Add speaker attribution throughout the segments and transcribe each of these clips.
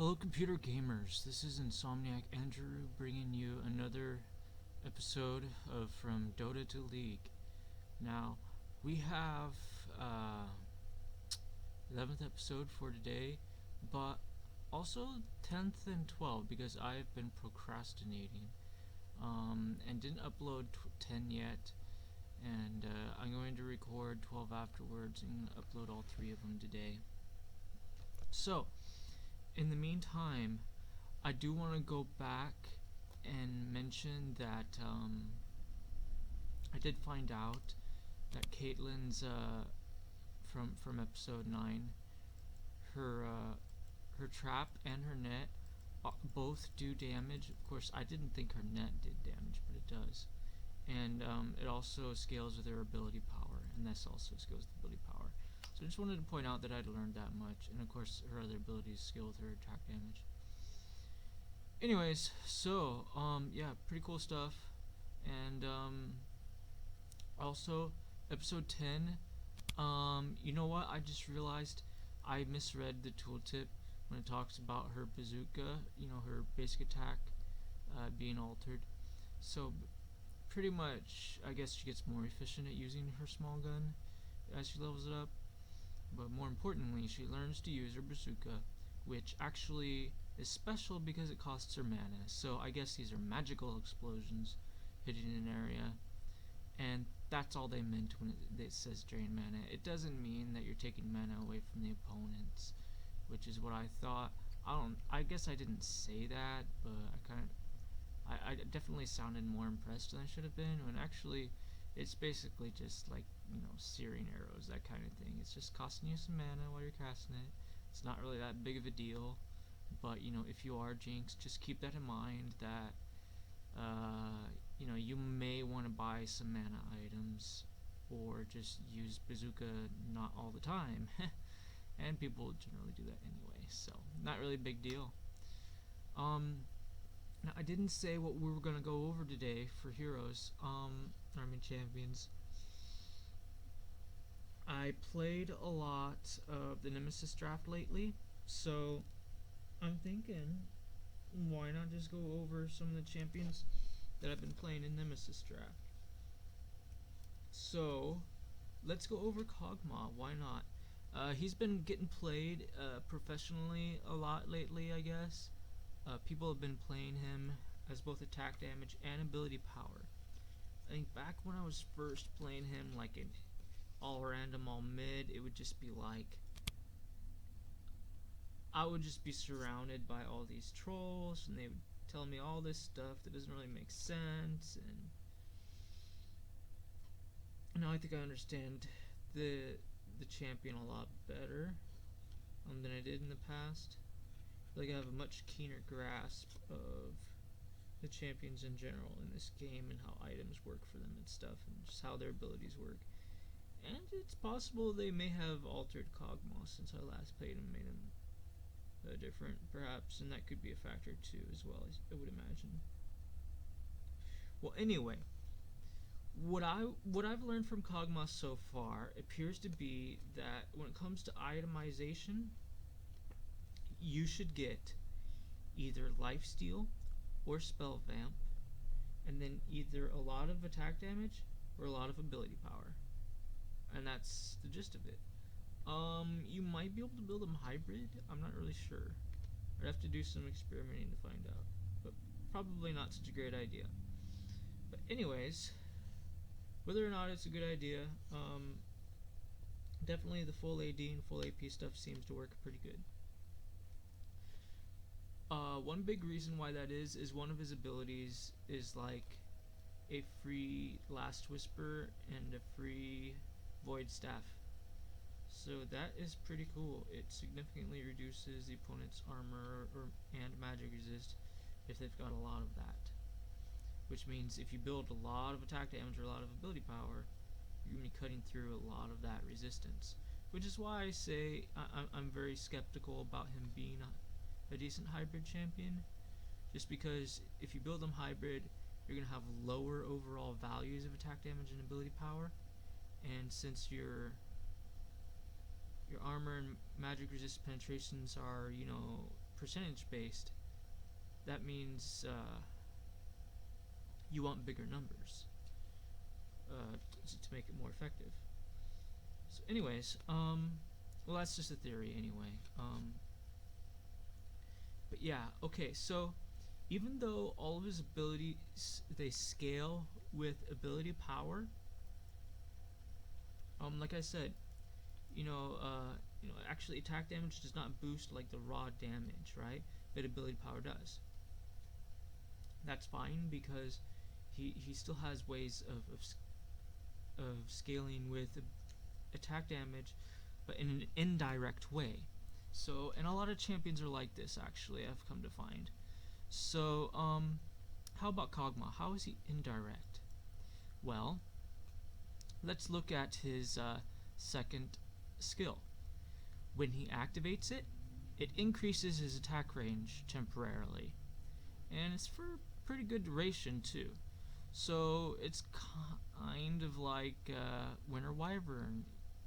Speaker 1: Hello, computer gamers. This is Insomniac Andrew bringing you another episode of From Dota to League. Now, we have 11th episode for today, but also 10th and 12th because I've been procrastinating and didn't upload 10 yet. And I'm going to record 12 afterwards and upload all 3 of them today. So, in the meantime, I do want to go back and mention that I did find out that Caitlyn's from episode 9, her trap and her net both do damage. Of course, I didn't think her net did damage, but it does. And it also scales with her ability power, and this also scales with ability power. So I just wanted to point out that I'd learned that much, and of course her other abilities scale with her attack damage. Anyways, so yeah, pretty cool stuff. And also episode 10, you know what, I just realized I misread the tooltip when it talks about her bazooka, her basic attack being altered. So pretty much, I guess she gets more efficient at using her small gun as she levels it up. But more importantly, she learns to use her bazooka, which actually is special because it costs her mana. So I guess these are magical explosions hitting an area, and that's all they meant when it says drain mana. It doesn't mean that you're taking mana away from the opponents, which is what I thought. I guess I didn't say that, but I definitely sounded more impressed than I should have been, when actually it's basically just like, searing arrows, that kind of thing. It's just costing you some mana while you're casting it. It's not really that big of a deal, but if you are jinxed, just keep that in mind that you may want to buy some mana items, or just use bazooka not all the time. And people generally do that anyway, so not really a big deal. Now, I didn't say what we were going to go over today for heroes, champions. I played a lot of the Nemesis draft lately, so I'm thinking, why not just go over some of the champions that I've been playing in Nemesis draft. So, let's go over Kog'Maw, why not? He's been getting played professionally a lot lately, I guess. People have been playing him as both attack damage and ability power. I think back when I was first playing him, like in all random, all mid, it would just be like, I would just be surrounded by all these trolls, and they would tell me all this stuff that doesn't really make sense, and now I think I understand the champion a lot better than I did in the past. I feel like I have a much keener grasp of the champions in general in this game, and how items work for them and stuff, and just how their abilities work. And it's possible they may have altered Kog'Maw since I last played him, made him different, perhaps, and that could be a factor too, as well, as I would imagine. Well, anyway, what I've learned from Kog'Maw so far appears to be that when it comes to itemization, you should get either lifesteal or spell vamp, and then either a lot of attack damage or a lot of ability power, and that's the gist of it. You might be able to build them hybrid. I'm not really sure. I'd have to do some experimenting to find out, but probably not such a great idea. But anyways, whether or not it's a good idea, definitely the full AD and full AP stuff seems to work pretty good. One big reason why that is one of his abilities is like a free Last Whisper and a free Void Staff. So that is pretty cool. It significantly reduces the opponent's armor and magic resist if they've got a lot of that. Which means if you build a lot of attack damage or a lot of ability power, you're going to be cutting through a lot of that resistance. Which is why I say I'm very skeptical about him being a decent hybrid champion. Just because if you build them hybrid, you're going to have lower overall values of attack damage and ability power. And since your armor and magic resist penetrations are, percentage based, that means you want bigger numbers to make it more effective. So anyways, well, that's just a theory anyway. But yeah, okay, so even though all of his abilities, they scale with ability power, like I said, actually attack damage does not boost like the raw damage, right? But ability power does. That's fine because he still has ways of scaling with attack damage, but in an indirect way. So, and a lot of champions are like this, actually, I've come to find. So, how about Kog'Maw? How is he indirect? Well, let's look at his second skill. When he activates it, it increases his attack range temporarily. And it's for pretty good duration, too. So, it's kind of like Winter Wyvern.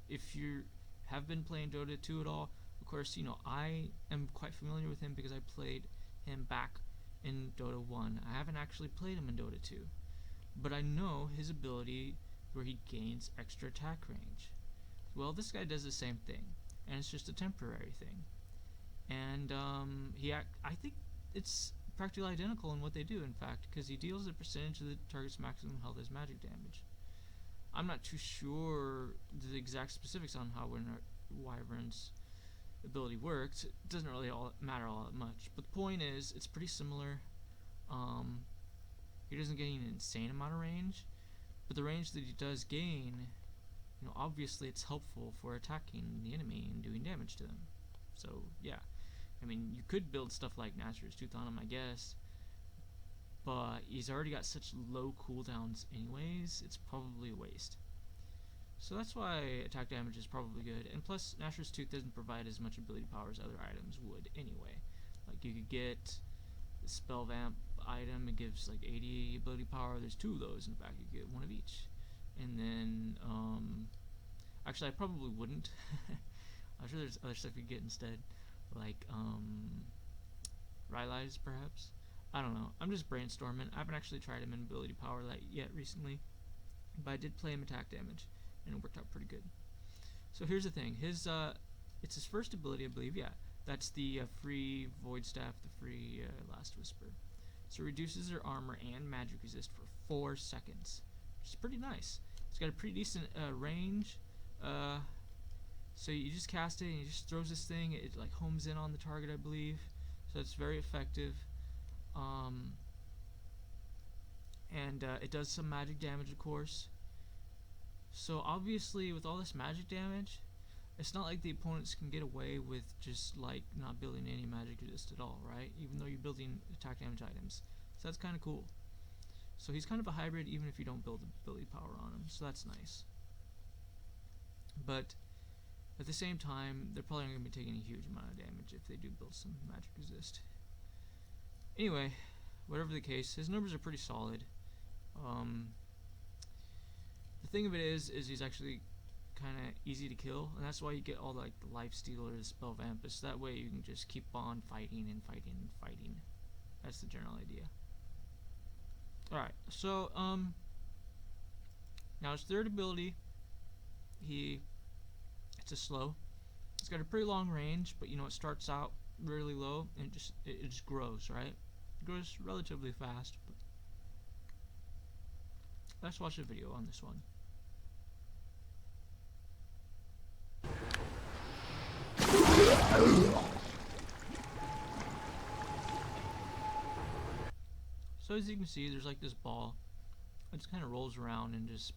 Speaker 1: If you have been playing Dota 2 at all, of course, I am quite familiar with him because I played him back in Dota 1. I haven't actually played him in Dota 2, but I know his ability where he gains extra attack range. Well, this guy does the same thing, and it's just a temporary thing. And I think it's practically identical in what they do, in fact, because he deals a percentage of the target's maximum health as magic damage. I'm not too sure the exact specifics on how Winter Wyvern's ability works. It doesn't really matter all that much, but the point is, it's pretty similar. He doesn't gain an insane amount of range, but the range that he does gain, obviously it's helpful for attacking the enemy and doing damage to them. So yeah, I mean, you could build stuff like Nazareth's Tooth on him, I guess, but he's already got such low cooldowns anyways, it's probably a waste. So that's why attack damage is probably good, and plus Nashor's Tooth doesn't provide as much ability power as other items would anyway. Like, you could get the Spell Vamp item, it gives like 80 ability power. There's 2 of those, in fact, you get 1 of each. And then, actually I probably wouldn't. I'm sure there's other stuff you get instead, like Rylai's perhaps. I don't know, I'm just brainstorming. I haven't actually tried him in ability power yet recently, but I did play him attack damage, and it worked out pretty good. So here's the thing, it's his first ability, I believe. Yeah, that's the free Void Staff, the free Last Whisper. So it reduces their armor and magic resist for 4 seconds, which is pretty nice. It's got a pretty decent range. So you just cast it and it just throws this thing. It like homes in on the target, I believe. So it's very effective. And it does some magic damage, of course. So obviously, with all this magic damage, it's not like the opponents can get away with just like not building any magic resist at all, right? Even though you're building attack damage items. So that's kind of cool. So he's kind of a hybrid even if you don't build ability power on him. So that's nice. But at the same time, they're probably not going to be taking a huge amount of damage if they do build some magic resist. Anyway, whatever the case, his numbers are pretty solid. The thing of it is he's actually kind of easy to kill, and that's why you get all like the life steal or the spell vampus. That way you can just keep on fighting and fighting and fighting. That's the general idea. Alright, so now his third ability, it's a slow. It's got a pretty long range, but it starts out really low and it just grows, right? It grows relatively fast. But let's watch a video on this one. So as you can see, there's like this ball. It just kind of rolls around and just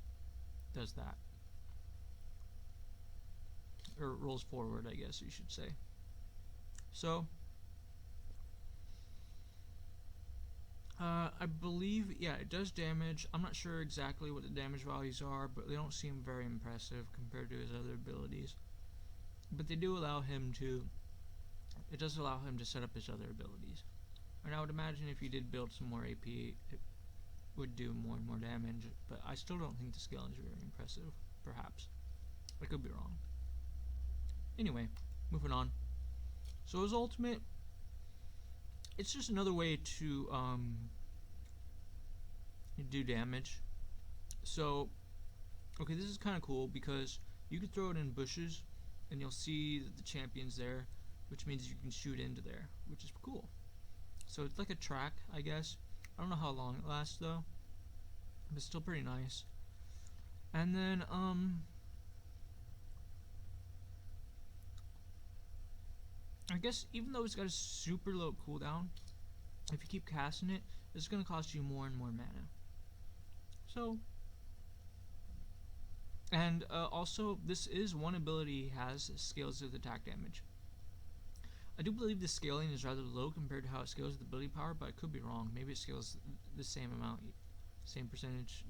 Speaker 1: does that. Or rolls forward, I guess you should say. So, I believe, yeah, it does damage. I'm not sure exactly what the damage values are, but they don't seem very impressive compared to his other abilities. But they do allow him to, it does allow him to set up his other abilities. And I would imagine if you did build some more AP, it would do more and more damage, but I still don't think the scaling is very impressive, perhaps. I could be wrong. Anyway, moving on. So his ultimate, it's just another way to do damage. So, okay, this is kind of cool because you can throw it in bushes and you'll see the champion's there, which means you can shoot into there, which is cool. So it's like a track, I guess. I don't know how long it lasts though, but it's still pretty nice. And then I guess even though it's got a super low cooldown, if you keep casting it, it's gonna cost you more and more mana. So, and also this is one ability he has, scales with attack damage. I do believe the scaling is rather low compared to how it scales with ability power, but I could be wrong. Maybe it scales the same amount, same percentage,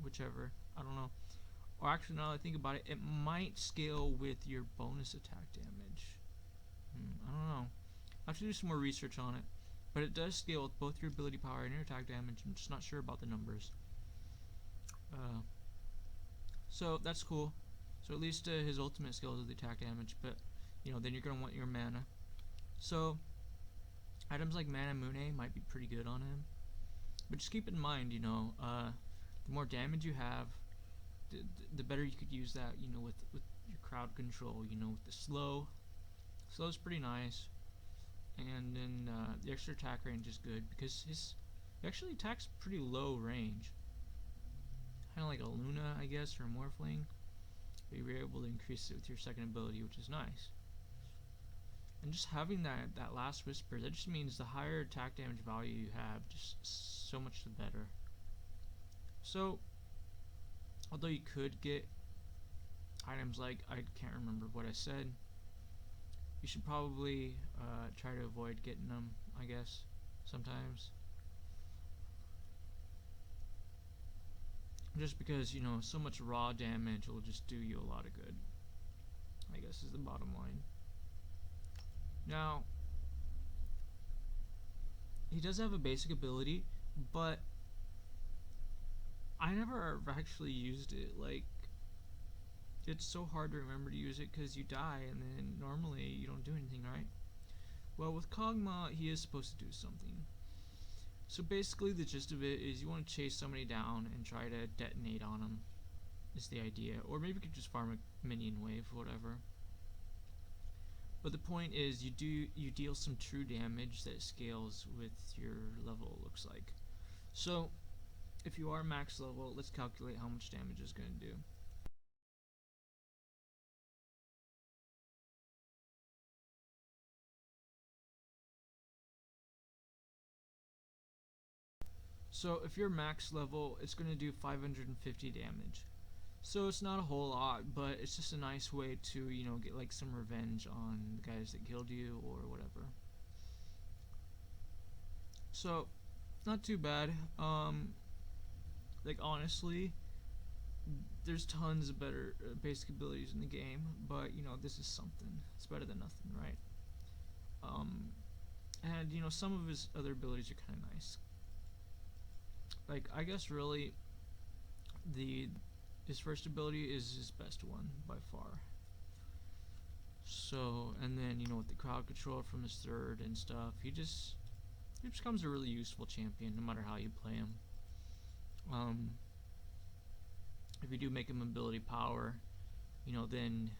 Speaker 1: whichever. I don't know. Or actually, now that I think about it, it might scale with your bonus attack damage. I don't know. I have to do some more research on it. But it does scale with both your ability power and your attack damage. I'm just not sure about the numbers. So that's cool. So at least his ultimate scales with the attack damage, but you know, then you're gonna want your mana. So items like Mana Mune might be pretty good on him. But just keep in mind, you know, the more damage you have, the better you could use that, you know, with your crowd control, you know, with the slow. Slow's pretty nice. And then the extra attack range is good because he actually attacks pretty low range. Kind of like a Luna, I guess, or a Morphling. But you're able to increase it with your second ability, which is nice. And just having that last whisper, that just means the higher attack damage value you have, just so much the better. So, although you could get items like, I can't remember what I said, you should probably try to avoid getting them, I guess, sometimes. Just because, you know, so much raw damage will just do you a lot of good, I guess is the bottom line. Now, he does have a basic ability, but I never actually used it. Like, it's so hard to remember to use it because you die and then normally you don't do anything, right? Well, with Kog'Maw, he is supposed to do something. So basically the gist of it is you want to chase somebody down and try to detonate on them is the idea. Or maybe you could just farm a minion wave or whatever. But the point is you deal some true damage that scales with your level, it looks like. So if you are max level, let's calculate how much damage it's going to do. So if you're max level, it's going to do 550 damage. So it's not a whole lot, but it's just a nice way to, you know, get like some revenge on the guys that killed you or whatever. So, not too bad. Like honestly, there's tons of better basic abilities in the game, but you know, this is something. It's better than nothing, right? And you know, some of his other abilities are kind of nice. Like, I guess really his first ability is his best one by far. So, and then you know, with the crowd control from his third and stuff, he becomes a really useful champion no matter how you play him. If you do make him ability power, you know, then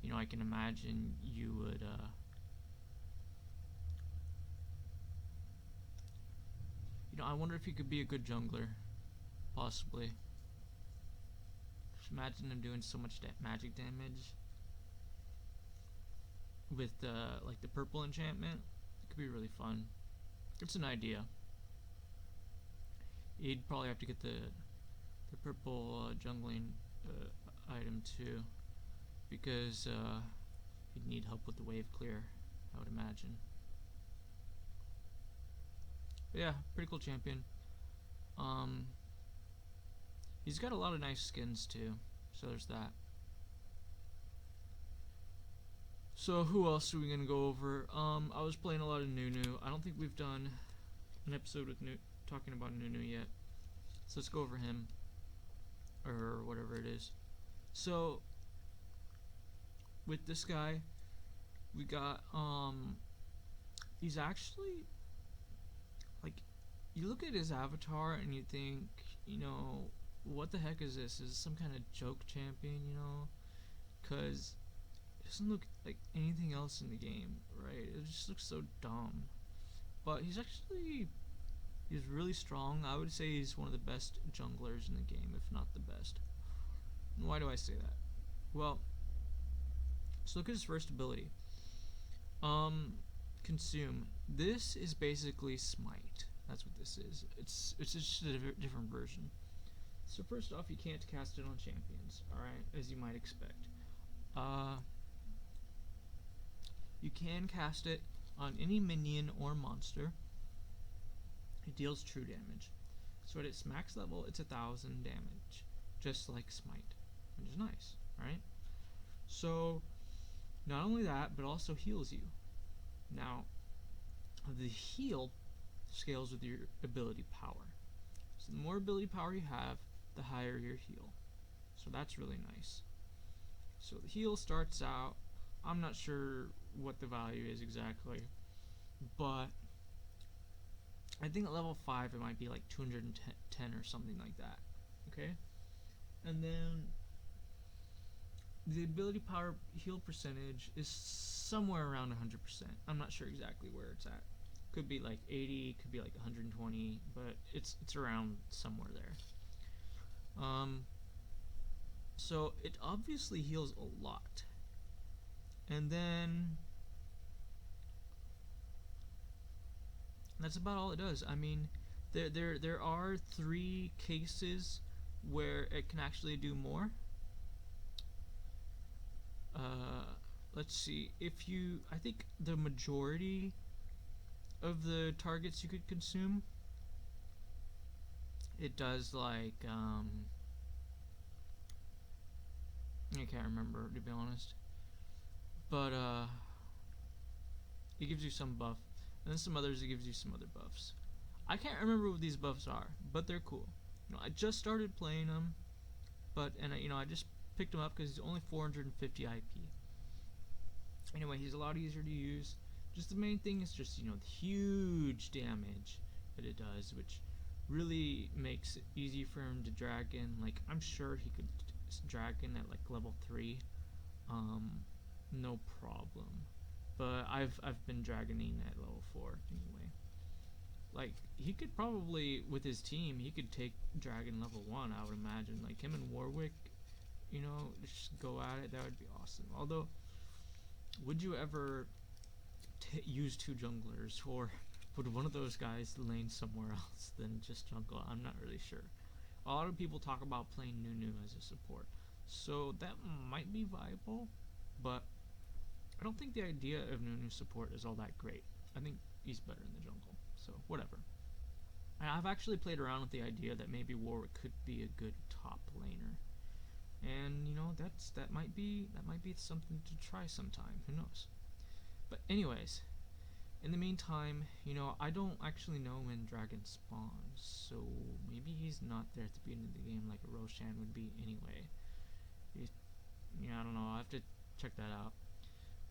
Speaker 1: you know, I can imagine you would you know, I wonder if he could be a good jungler, possibly. Just imagine him doing so much magic damage with like the purple enchantment. It could be really fun. It's an idea. You'd probably have to get the purple jungling item too, because you'd need help with the wave clear, I would imagine. But yeah, pretty cool champion. He's got a lot of nice skins too, so there's that. So who else are we gonna go over? I was playing a lot of Nunu. I don't think we've done an episode with talking about Nunu yet, so let's go over him, or whatever it is. So with this guy, we got he's actually like, you look at his avatar and you think, you know, what the heck is this? Is this some kind of joke champion, you know? Because it doesn't look like anything else in the game, right? It just looks so dumb. But he's really strong. I would say he's one of the best junglers in the game, if not the best. And why do I say that? Well, so look at his first ability. Consume. This is basically Smite. That's what this is. It's just a different version. So first off, you can't cast it on champions, alright, as you might expect. You can cast it on any minion or monster. It deals true damage. So at its max level, it's 1,000 damage, just like Smite, which is nice, right? So not only that, but also heals you. Now, the heal scales with your ability power. So the more ability power you have, the higher your heal. So that's really nice. So the heal starts out, I'm not sure what the value is exactly, but I think at level 5 it might be like 210 or something like that. Okay? And then the ability power heal percentage is somewhere around 100%. I'm not sure exactly where it's at. Could be like 80, could be like 120, but it's around somewhere there. So it obviously heals a lot. And then that's about all it does. I mean, there are 3 cases where it can actually do more. Let's see. If you, I think the majority of the targets you could consume, it does like I can't remember, to be honest, but it gives you some buff, and then some others it gives you some other buffs. I can't remember what these buffs are, but they're cool. You know, I just started playing them, but I just picked him up because he's only 450 IP. Anyway, he's a lot easier to use. Just the main thing is just, the huge damage that it does, which really makes it easy for him to drag in. Like, I'm sure he could drag in at like level 3, no problem. But I've been dragoning at level 4 anyway. Like, he could probably, with his team, he could take dragon level 1, I would imagine. Like, him and Warwick, just go at it. That would be awesome. Although, would you ever use 2 junglers, or would one of those guys lane somewhere else than just jungle? I'm not really sure. A lot of people talk about playing Nunu as a support, so that might be viable, but I don't think the idea of Nunu support is all that great. I think he's better in the jungle, so whatever. And I've actually played around with the idea that maybe Warwick could be a good top laner, and that might be something to try sometime. Who knows? But anyways, in the meantime, I don't actually know when dragon spawns, so maybe he's not there at the beginning of the game like a Roshan would be anyway. I don't know. I have to check that out.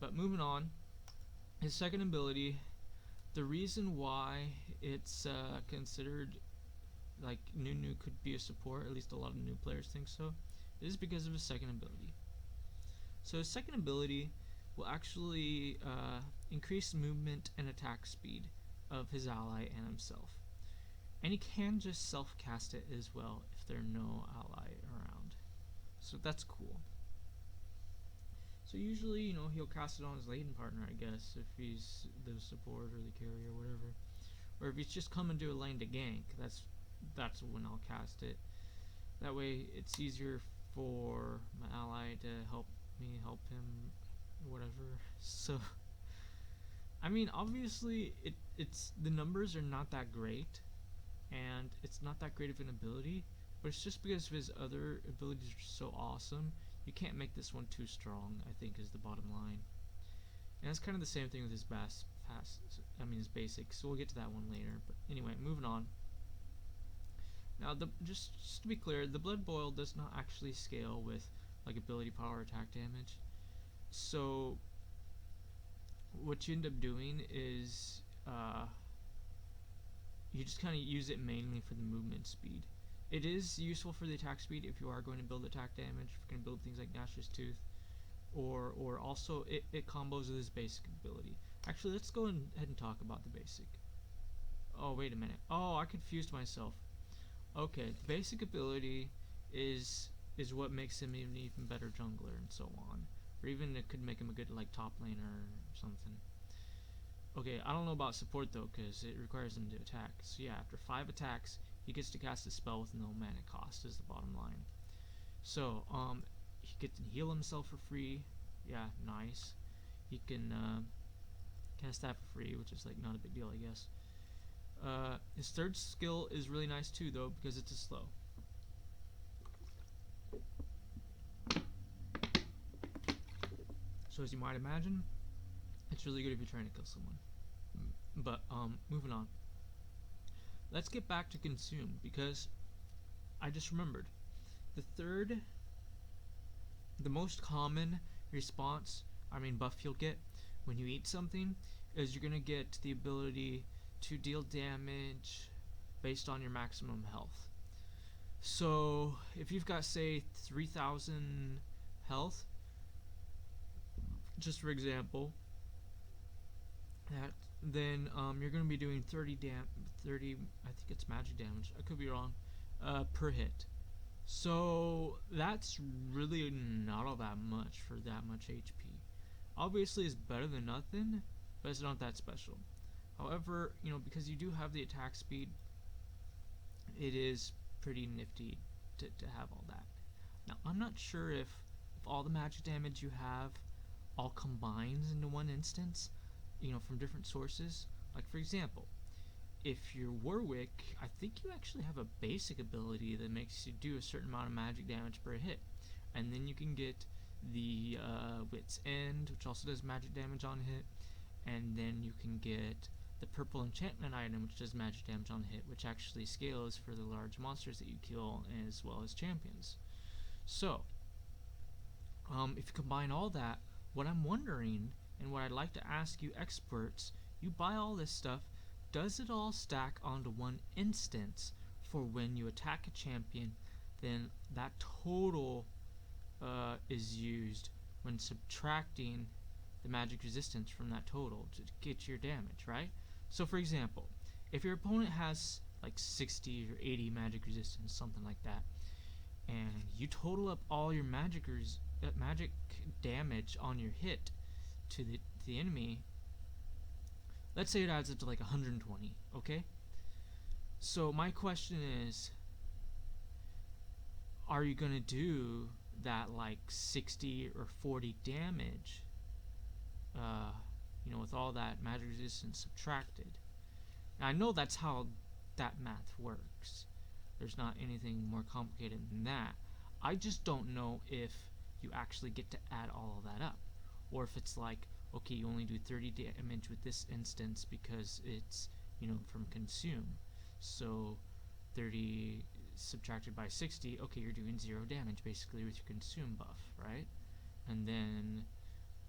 Speaker 1: But moving on, his second ability, the reason why it's considered like Nunu could be a support, at least a lot of new players think so, is because of his second ability. So his second ability will actually increase movement and attack speed of his ally and himself. And he can just self-cast it as well if there's no ally around. So that's cool. So usually, he'll cast it on his laden partner, I guess, if he's the support or the carry or whatever. Or if he's just coming to a lane to gank, that's when I'll cast it. That way it's easier for my ally to help me help him, whatever. So, I mean, obviously, it's the numbers are not that great, and it's not that great of an ability, but it's just because of his other abilities are so awesome. You can't make this one too strong, I think, is the bottom line. And it's kind of the same thing with his his basics. So we'll get to that one later. But anyway, moving on. Now, just to be clear, the Blood Boil does not actually scale with like ability power attack damage. So what you end up doing is you just kind of use it mainly for the movement speed. It is useful for the attack speed if you are going to build attack damage, if you're going to build things like Nash's Tooth, or also it combos with his basic ability. Actually, let's go ahead and talk about the basic. Oh, wait a minute. Oh, I confused myself. Okay, the basic ability is what makes him an even better jungler and so on. Or even it could make him a good like top laner or something. Okay, I don't know about support though, because it requires him to attack. So yeah, after 5 attacks, he gets to cast a spell with no mana cost is the bottom line. So, he gets to heal himself for free. Yeah, nice. He can cast that for free, which is like not a big deal, I guess. His third skill is really nice too, though, because it's a slow. So as you might imagine, it's really good if you're trying to kill someone. But moving on. Let's get back to consume, because I just remembered the most common response, buff you'll get when you eat something is you're gonna get the ability to deal damage based on your maximum health. So if you've got, say, 3,000 health, just for example, then you're going to be doing 30, I think it's magic damage, I could be wrong, per hit. So that's really not all that much for that much HP. Obviously it's better than nothing, but it's not that special. However, because you do have the attack speed, it is pretty nifty to have all that. Now, I'm not sure if all the magic damage you have all combines into one instance, from different sources. Like, for example, if you're Warwick, I think you actually have a basic ability that makes you do a certain amount of magic damage per hit. And then you can get the Wit's End, which also does magic damage on hit. And then you can get the purple enchantment item, which does magic damage on hit, which actually scales for the large monsters that you kill as well as champions. So, if you combine all that, what I'm wondering, and what I'd like to ask you experts, you buy all this stuff, does it all stack onto one instance for when you attack a champion, then that total is used when subtracting the magic resistance from that total to get your damage, right? So for example, if your opponent has like 60 or 80 magic resistance, something like that, and you total up all your magic damage on your hit to the enemy, let's say it adds up to like 120, okay? So my question is, are you gonna do that like 60 or 40 damage, with all that magic resistance subtracted? Now, I know that's how that math works. There's not anything more complicated than that. I just don't know if you actually get to add all of that up, or if it's like, okay, you only do 30 damage with this instance because it's, from consume. So 30 subtracted by 60, okay, you're doing 0 damage basically with your consume buff, right? And then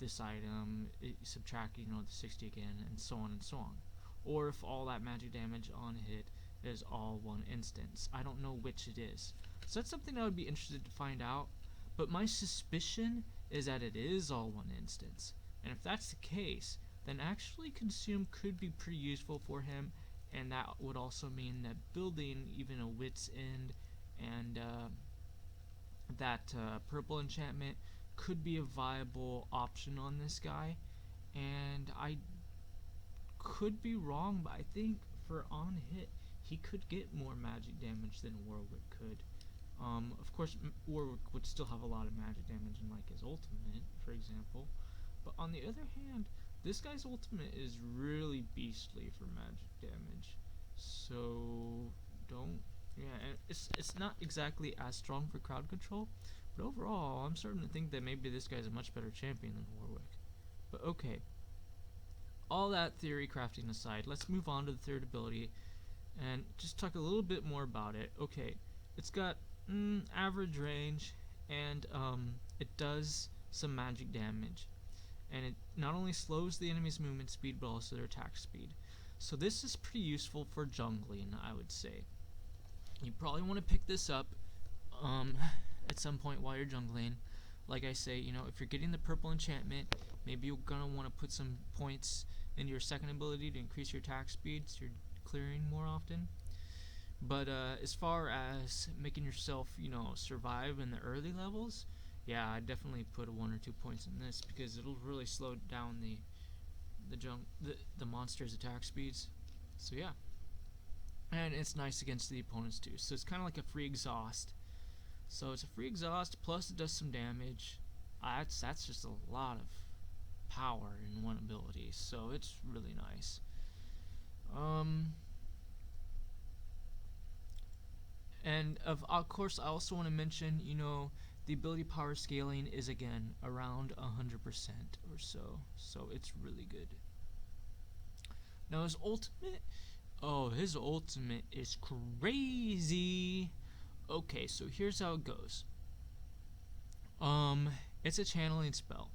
Speaker 1: this item, subtract, the 60 again, and so on and so on. Or if all that magic damage on hit is all one instance. I don't know which it is. So that's something I would be interested to find out. But my suspicion is that it is all one instance. And if that's the case, then actually consume could be pretty useful for him, and that would also mean that building even a Wit's End and that purple enchantment could be a viable option on this guy. And I could be wrong, but I think for on hit he could get more magic damage than Warwick could. Of course, Warwick would still have a lot of magic damage in like his ultimate, for example. But on the other hand, this guy's ultimate is really beastly for magic damage. So and it's not exactly as strong for crowd control. But overall, I'm starting to think that maybe this guy's a much better champion than Warwick. But okay. All that theory crafting aside, let's move on to the third ability and just talk a little bit more about it. Okay, it's got average range, and it does some magic damage. and it not only slows the enemy's movement speed but also their attack speed. So this is pretty useful for jungling, I would say. You probably want to pick this up at some point while you're jungling. Like I say, if you're getting the purple enchantment, maybe you're gonna want to put some points into your second ability to increase your attack speed so you're clearing more often. But as far as making yourself, survive in the early levels, yeah, I definitely put 1 or 2 points in this because it'll really slow down the monster's attack speeds. So yeah, and it's nice against the opponents too. So it's kind of like a free exhaust. So it's a free exhaust plus it does some damage. That's just a lot of power in one ability. So it's really nice. And of course, I also want to mention, the ability power scaling is again around 100% or so. So it's really good. Now his ultimate, his ultimate is crazy. Okay, so here's how it goes. It's a channeling spell,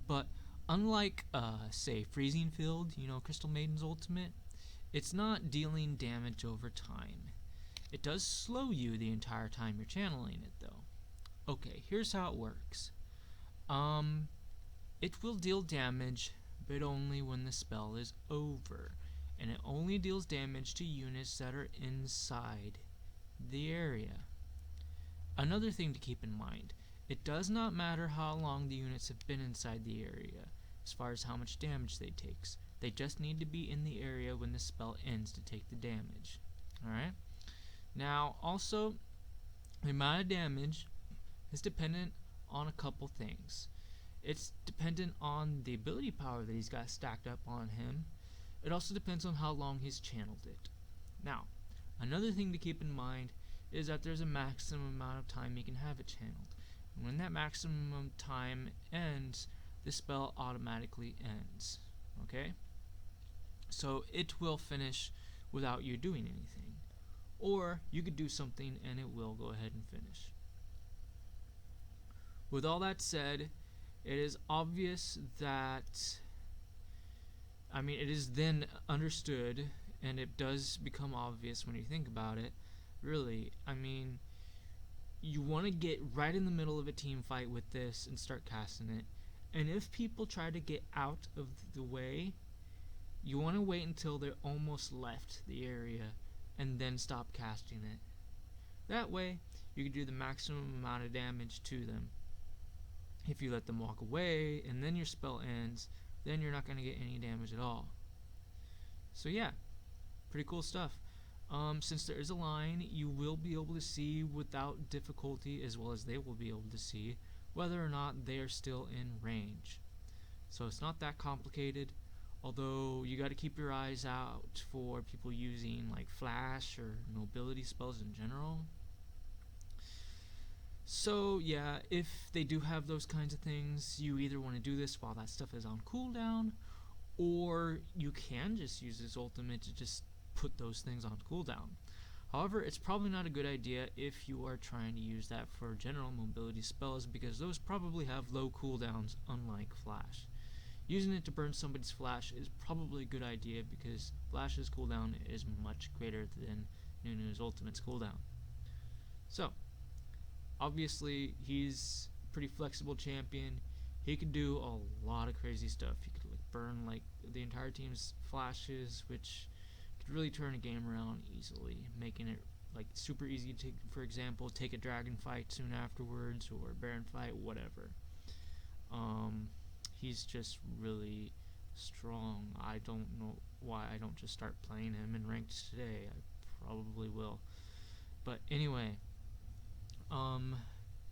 Speaker 1: but unlike say Freezing Field, Crystal Maiden's ultimate, it's not dealing damage over time. It does slow you the entire time you're channeling it though. Okay, here's how it works. It will deal damage, but only when the spell is over, and it only deals damage to units that are inside the area. Another thing to keep in mind, it does not matter how long the units have been inside the area as far as how much damage they take. They just need to be in the area when the spell ends to take the damage. Alright? Now, also, the amount of damage is dependent on a couple things. It's dependent on the ability power that he's got stacked up on him. It also depends on how long he's channeled it. Now, another thing to keep in mind is that there's a maximum amount of time you can have it channeled. And when that maximum time ends, the spell automatically ends. Okay? So it will finish without you doing anything. Or you could do something and it will go ahead and finish. With all that said, it is obvious that, it is then understood, and it does become obvious when you think about it, really, you want to get right in the middle of a team fight with this and start casting it, and if people try to get out of the way, you want to wait until they're almost left the area and then stop casting it. That way, you can do the maximum amount of damage to them. If you let them walk away and then your spell ends, then you're not going to get any damage at all. So yeah, pretty cool stuff. Since there is a line, you will be able to see without difficulty, as well as they will be able to see, whether or not they are still in range. So it's not that complicated, although you got to keep your eyes out for people using like flash or mobility spells in general. So yeah, if they do have those kinds of things, you either want to do this while that stuff is on cooldown, or you can just use this ultimate to just put those things on cooldown. However, it's probably not a good idea if you are trying to use that for general mobility spells, because those probably have low cooldowns, unlike flash. Using it to burn somebody's flash is probably a good idea because flash's cooldown is much greater than Nunu's ultimate's cooldown. So, obviously, he's a pretty flexible champion. He could do a lot of crazy stuff. He could burn the entire team's flashes, which could really turn a game around easily, making it super easy to, for example, take a dragon fight soon afterwards or a baron fight, whatever. He's just really strong. I don't know why I don't just start playing him in ranked today. I probably will. But anyway,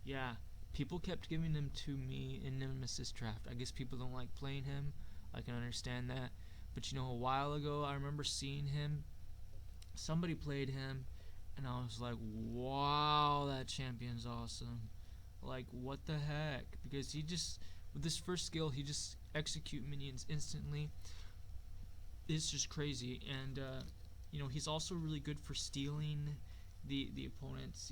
Speaker 1: yeah, people kept giving him to me in Nemesis Draft. I guess people don't like playing him. I can understand that. But a while ago, I remember seeing him. Somebody played him, and I was like, wow, that champion's awesome. What the heck? Because he just, with this first skill, he just execute minions instantly. It's just crazy. And, he's also really good for stealing the opponent's,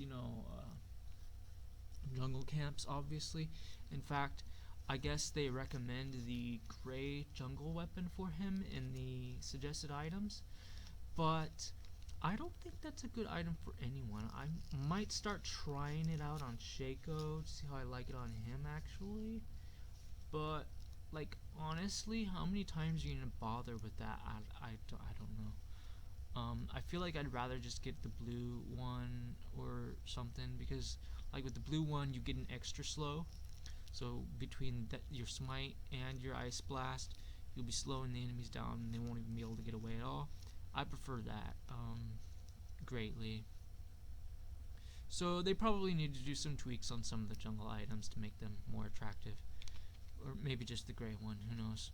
Speaker 1: jungle camps, obviously. In fact, I guess they recommend the gray jungle weapon for him in the suggested items, but I don't think that's a good item for anyone. I might start trying it out on Shaco to see how I like it on him actually, but like honestly, how many times are you gonna bother with that? I don't know. I feel like I'd rather just get the blue one or something, because like with the blue one you get an extra slow, so between your smite and your ice blast you'll be slowing the enemies down and they won't even be able to get away at all. I prefer that greatly. So they probably need to do some tweaks on some of the jungle items to make them more attractive, or maybe just the gray one, who knows.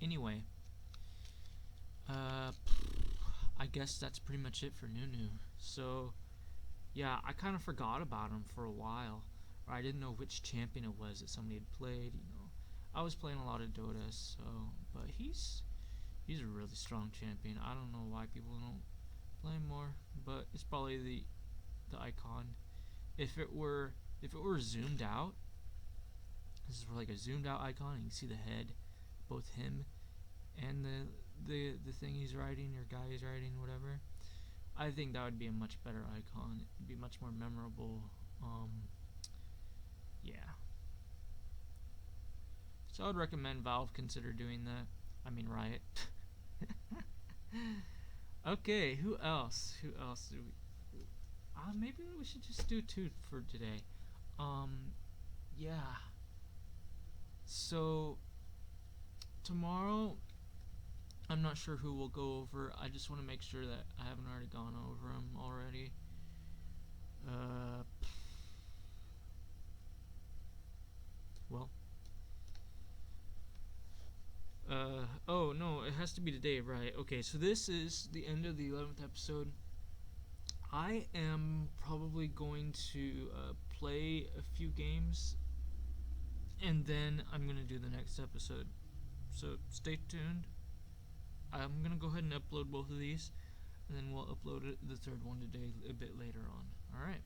Speaker 1: Anyway, I guess that's pretty much it for Nunu. So yeah, I kind of forgot about him for a while, or I didn't know which champion it was that somebody had played. I was playing a lot of Dota, so but he's a really strong champion. I don't know why people don't play him more, but it's probably the icon. If it were zoomed out, this is like a zoomed out icon, and you see the head, both him and the thing he's riding, or guy he's riding, whatever. I think that would be a much better icon. It'd be much more memorable. Yeah. So I would recommend Valve consider doing that. I mean Riot. Okay, who else? Who else do we? Maybe we should just do 2 for today. Yeah. So tomorrow, I'm not sure who we'll go over. I just want to make sure that I haven't already gone over them already. Well. Oh no, it has to be today, right? Okay, so this is the end of the 11th episode. I am probably going to play a few games, and then I'm going to do the next episode. So stay tuned. I'm going to go ahead and upload both of these, and then we'll upload the third one today a bit later on. Alright.